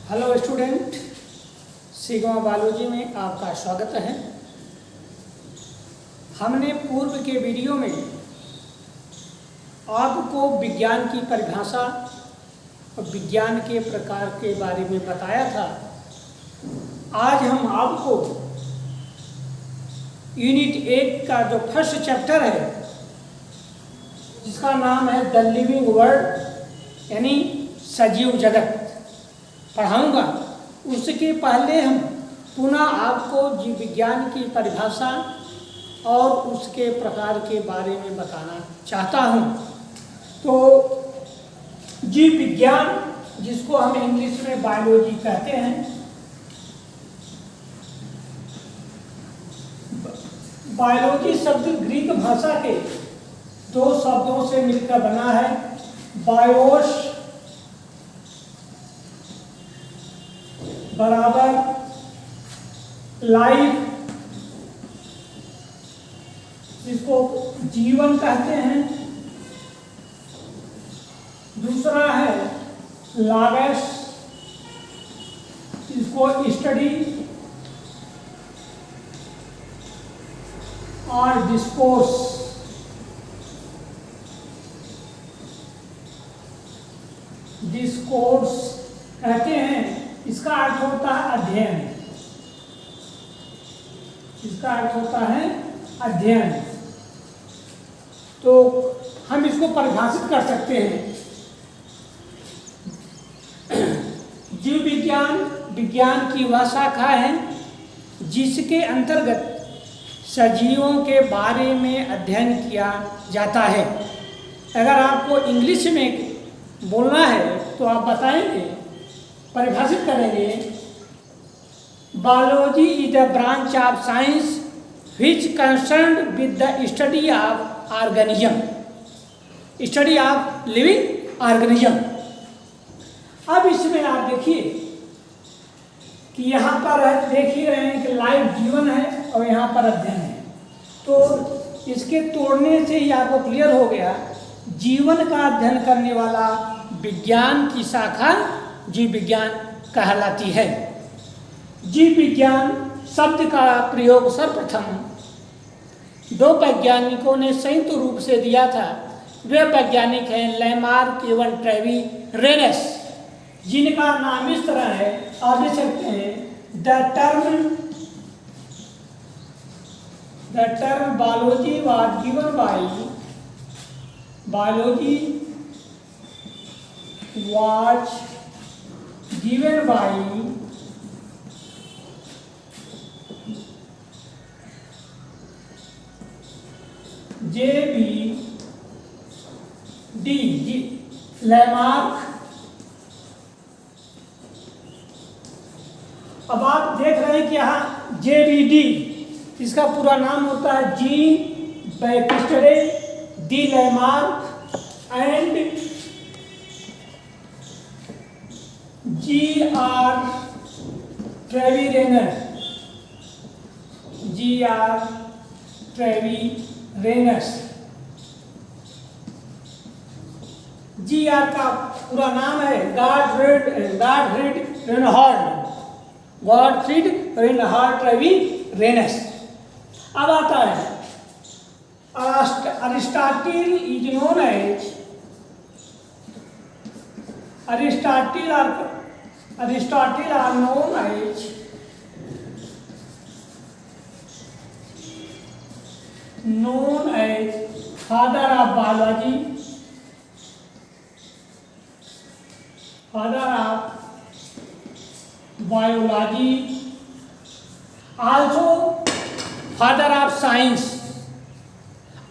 Hello student, sigma biology में आपका स्वागत है। हमने पूर्व के वीडियो में आपको विज्ञान की परिभाषा और विज्ञान के प्रकार के बारे में बताया था। आज हम आपको यूनिट 1 का जो फर्स्ट चैप्टर है, जिसका नाम है द लिविंग वर्ल्ड यानी सजीव जगत, पढ़ाऊँगा। उसके पहले हम पुनः आपको जीव विज्ञान की परिभाषा और उसके प्रकार के बारे में बताना चाहता हूँ। तो जीव विज्ञान, जिसको हम इंग्लिश में बायोलॉजी कहते हैं, बायोलॉजी शब्द ग्रीक भाषा के दो शब्दों से मिलकर बना है। बायोस बराबर लाइफ, जिसको जीवन कहते हैं। दूसरा है लावेस, जिसको स्टडी और डिस्कोर्स। डिस्कोर्स कहते हैं। इसका अर्थ होता है अध्ययन। इसका अर्थ होता है अध्ययन। तो हम इसको परिभाषित कर सकते हैं। जीव विज्ञान विज्ञान की वह शाखा है जिसके अंतर्गत सजीवों के बारे में अध्ययन किया जाता है। अगर आपको इंग्लिश में बोलना है तो आप बताएंगे, परिभाषित करेंगे, biology is the branch of science which concerned with the study of organism, study of living organism. अब इसमें आप देखिए कि यहाँ पर देख ही रहे हैं कि लाइफ जीवन है और यहाँ पर अध्ययन है। तो इसके तोड़ने से ही आपको क्लियर हो गया, जीवन का अध्ययन करने वाला विज्ञान की शाखा जीव विज्ञान कहलाती है। जीव विज्ञान शब्द का प्रयोग सर्वप्रथम दो वैज्ञानिकों ने संयुक्त रूप से दिया था। वे वैज्ञानिक हैं लैमार्क एवं ट्रेविरेनस, जिनका नाम इस तरह है, आप देख सकते हैं। The term biology was given by biology was given by J.B.D. Lamarck. अब आप देख रहे हैं कि यहाँ J.B.D. इसका पूरा नाम होता है gene Baptiste D Lamarck and G.R. Treviranus. G.R. Treviranus. G.R. का पूरा नाम है गॉडफ्रीड रेनहार्ड ट्रेविरेनस। अब आता है Aristotle is known as Aristotle are known as father of biology, also father of science,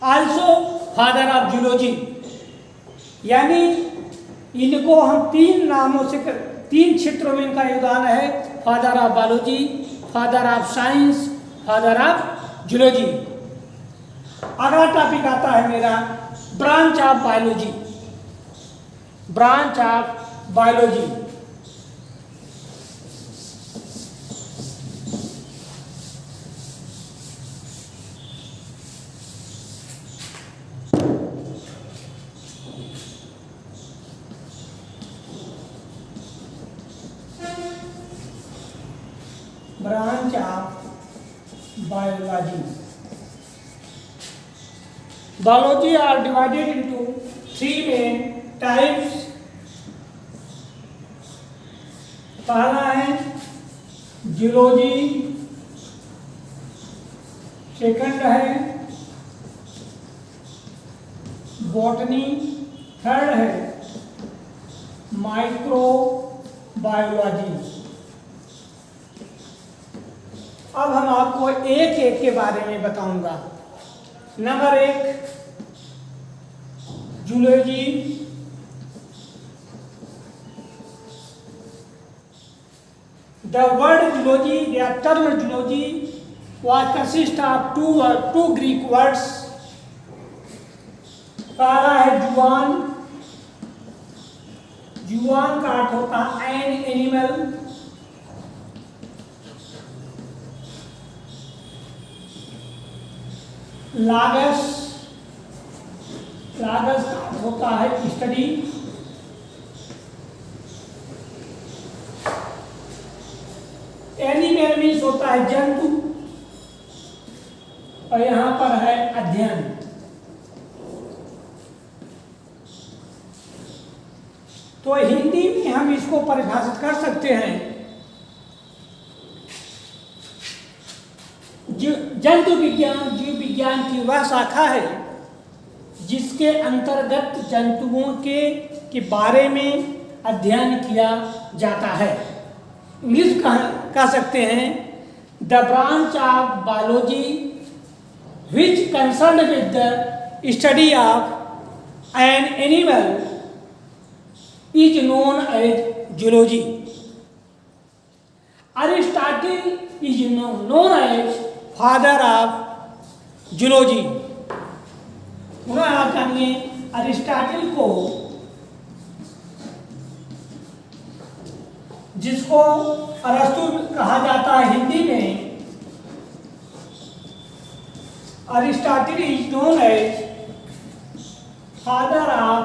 also father of zoology। यानी इनको हम तीन नामों से, तीन क्षेत्रों में इनका योगदान है। Father of biology, father of science, father of zoology. अगला टॉपिक आता है मेरा branch of biology. Branch of biology branch of biology. Biology are divided into three main types. पहला है जूलॉजी, सेकंड है बॉटनी, थर्ड है माइक्रोबायोलॉजी। अब हम आपको एक एक के बारे में बताऊंगा। Number 1 zoology. The word zoology, the term zoology was consist of two Greek words. पहला है जुआन। जुआन का अर्थ होता है एन एनिमल। लागस, लागस का अर्थ होता है स्टडी। एनिमल मीन्स होता है जंतु, और यहां पर है अध्ययन। तो हिंदी में हम इसको परिभाषित कर सकते हैं, जंतु विज्ञान जीव विज्ञान की वह शाखा है जिसके अंतर्गत जंतुओं के बारे में अध्ययन किया जाता है। इंग्लिश कह सकते हैं the branch of biology which concern with the study of an animal is known as zoology. Aristotle is known as father of zoology. पुनः आप जानिए अरिस्टोटल को, जिसको अरस्तु कहा जाता है हिंदी में, Aristotle is known as father of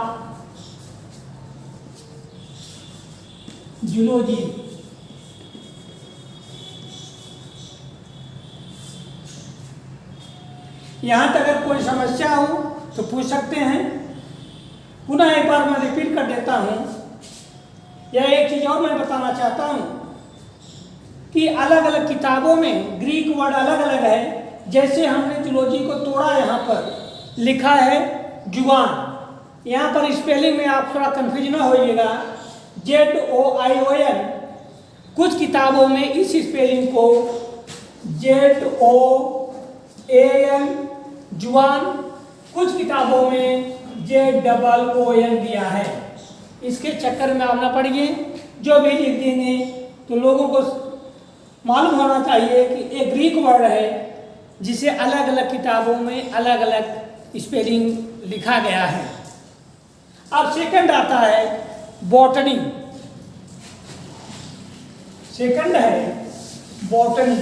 zoology. यहां तक अगर कोई समस्या हो तो पूछ सकते हैं। पुनः एक बार मैं रिपीट कर देता हूं। यह एक चीज और मैं बताना चाहता हूं कि अलग अलग किताबों में ग्रीक वर्ड अलग अलग है। जैसे हमने जूलॉजी को तोड़ा, यहाँ पर लिखा है जुआन। यहाँ पर स्पेलिंग में आप थोड़ा कंफ्यूज ना होइएगा, ZOION। कुछ किताबों में इस स्पेलिंग को ZOAN जुआन, कुछ किताबों में ZOON दिया है। इसके चक्कर में आप ना पड़िए। जो भी लिख देंगे तो लोगों को मालूम होना चाहिए कि एक ग्रीक वर्ड है जिसे अलग अलग किताबों में अलग अलग स्पेलिंग लिखा गया है। अब सेकंड आता है बॉटनी। सेकंड है बॉटनी।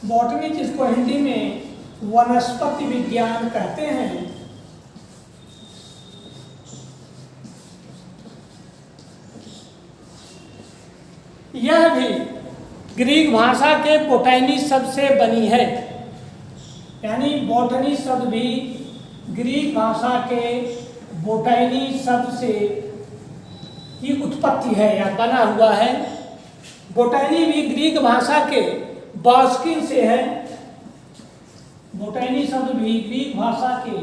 बॉटनी जिसको हिंदी में वनस्पति विज्ञान कहते हैं। यह भी ग्रीक भाषा के बोटैनी शब्द से बनी है। यानी बॉटनी शब्द भी ग्रीक भाषा के बोटैनी शब्द से की उत्पत्ति है या बना हुआ है। बोटैनी भी ग्रीक भाषा के बॉस्किन से है। बोटैनी शब्द भी ग्रीक भाषा के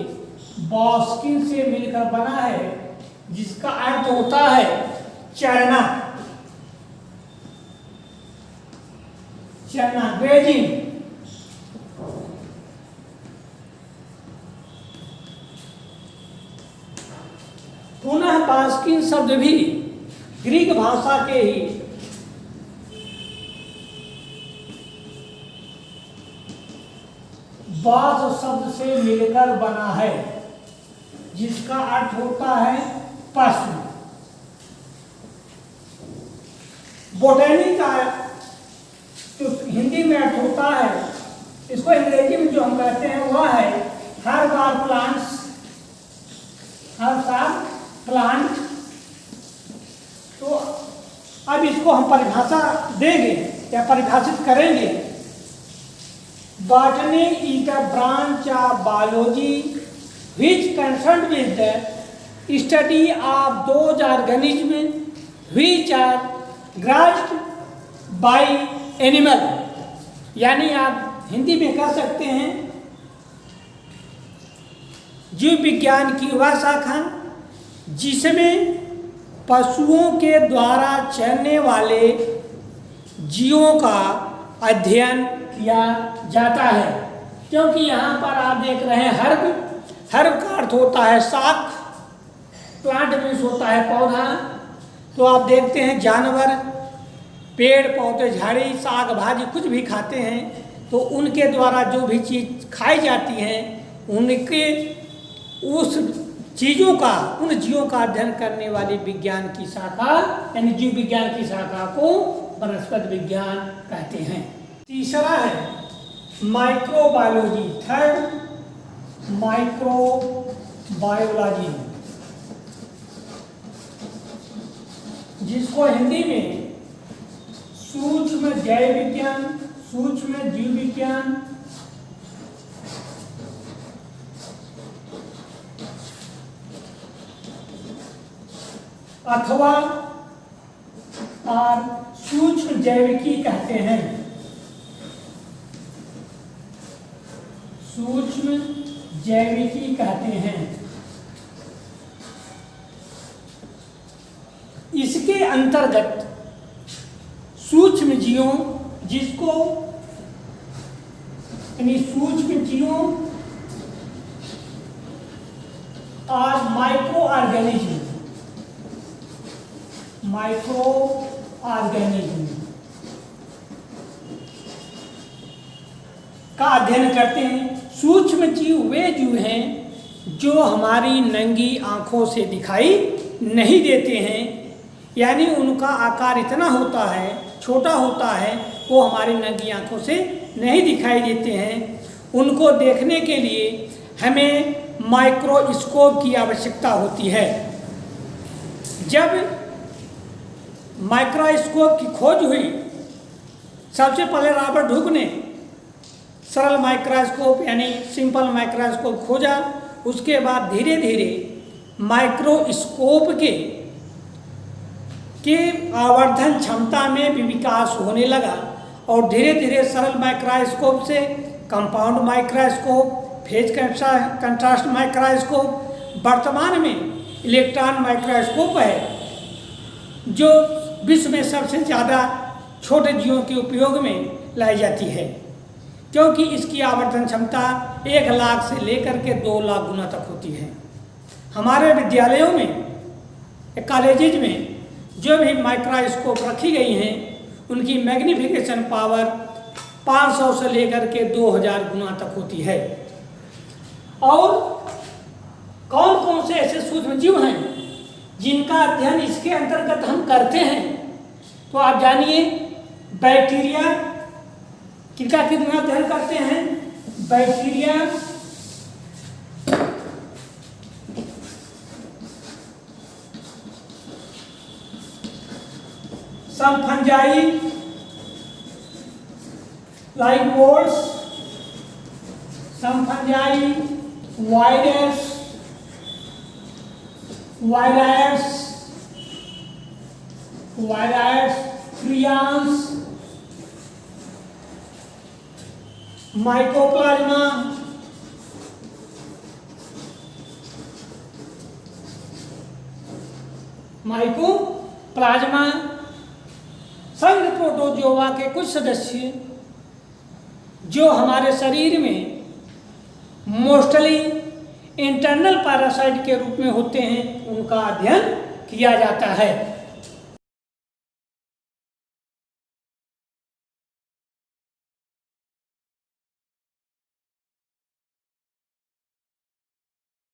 बॉस्किन से मिलकर बना है, जिसका अर्थ होता है चरना, चरना, ग्रेजिंग। पुनः बॉस्किन शब्द भी ग्रीक भाषा के ही बॉस शब्द से मिलकर बना है, जिसका अर्थ होता है पशु। बोटैनी का जो हिंदी में अर्थ होता है, इसको अंग्रेजी में जो हम कहते हैं वह है herb are plants, herbs are plant. तो अब इसको हम परिभाषा देंगे या परिभाषित करेंगे। Botany is the branch of biology which concerned with the study of those organisms which are grasped by animal। यानी आप हिंदी में कह सकते हैं जीव विज्ञान की वह शाखा जिसमें पशुओं के द्वारा चलने वाले जीवों का अध्ययन किया जाता है। क्योंकि यहाँ पर आप देख रहे हैं हर्ब का अर्थ होता है शाक, प्लांट मीन्स होता है पौधा। तो आप देखते हैं जानवर पेड़ पौधे झाड़ी साग भाजी कुछ भी खाते हैं तो उनके द्वारा जो भी चीज़ खाई जाती हैं उनके उस चीज़ों का उन जीवों का अध्ययन करने वाली विज्ञान की शाखा यानी जीव विज्ञान की शाखा को वनस्पति विज्ञान कहते हैं। तीसरा है माइक्रोबायोलॉजी, थर्ड माइक्रोबायोलॉजी, जिसको हिंदी में सूक्ष्म जैव विज्ञान, सूक्ष्म जीव विज्ञान, अथवा और सूक्ष्म जैविकी कहते हैं। सूक्ष्म जैविकी कहते हैं। इसके अंतर्गत सूक्ष्म जीवों जिसको यानी सूक्ष्म जीवों और माइक्रो ऑर्गेनिज्म का अध्ययन करते हैं। सूक्ष्म जीव वे जीव हैं जो हमारी नंगी आंखों से दिखाई नहीं देते हैं, यानी उनका आकार इतना होता है, छोटा होता है, वो हमारी नंगी आंखों से नहीं दिखाई देते हैं। उनको देखने के लिए हमें माइक्रोस्कोप की आवश्यकता होती है। जब माइक्रोस्कोप की खोज हुई सबसे पहले रॉबर्ट हुक ने सरल माइक्रोस्कोप यानी सिंपल माइक्रोस्कोप खोजा। उसके बाद धीरे धीरे माइक्रोस्कोप के आवर्धन क्षमता में भी विकास होने लगा और धीरे धीरे सरल माइक्रोस्कोप से compound microscope, phase contrast microscope, वर्तमान में इलेक्ट्रॉन माइक्रोस्कोप है जो विश्व में सबसे ज़्यादा छोटे जीवों के उपयोग में लाई जाती है, क्योंकि इसकी आवर्धन क्षमता 1 लाख से लेकर के 2 लाख गुना तक होती है। हमारे विद्यालयों में कॉलेजेज में जो भी माइक्रोस्कोप रखी गई हैं उनकी मैग्नीफिकेशन पावर 500 से लेकर के 2000 गुना तक होती है। और कौन कौन से ऐसे सूक्ष्म जीव हैं जिनका अध्ययन इसके अंतर्गत हम करते हैं, तो आप जानिए बैक्टीरिया किनका कितना अध्ययन करते हैं। Bacteria, some fungi like molds, some fungi, viruses, prions, mycoplasma, संघ प्रोटोजोआ के कुछ सदस्य जो हमारे शरीर में मोस्टली इंटरनल पैरासाइट के रूप में होते हैं, उनका अध्ययन किया जाता है।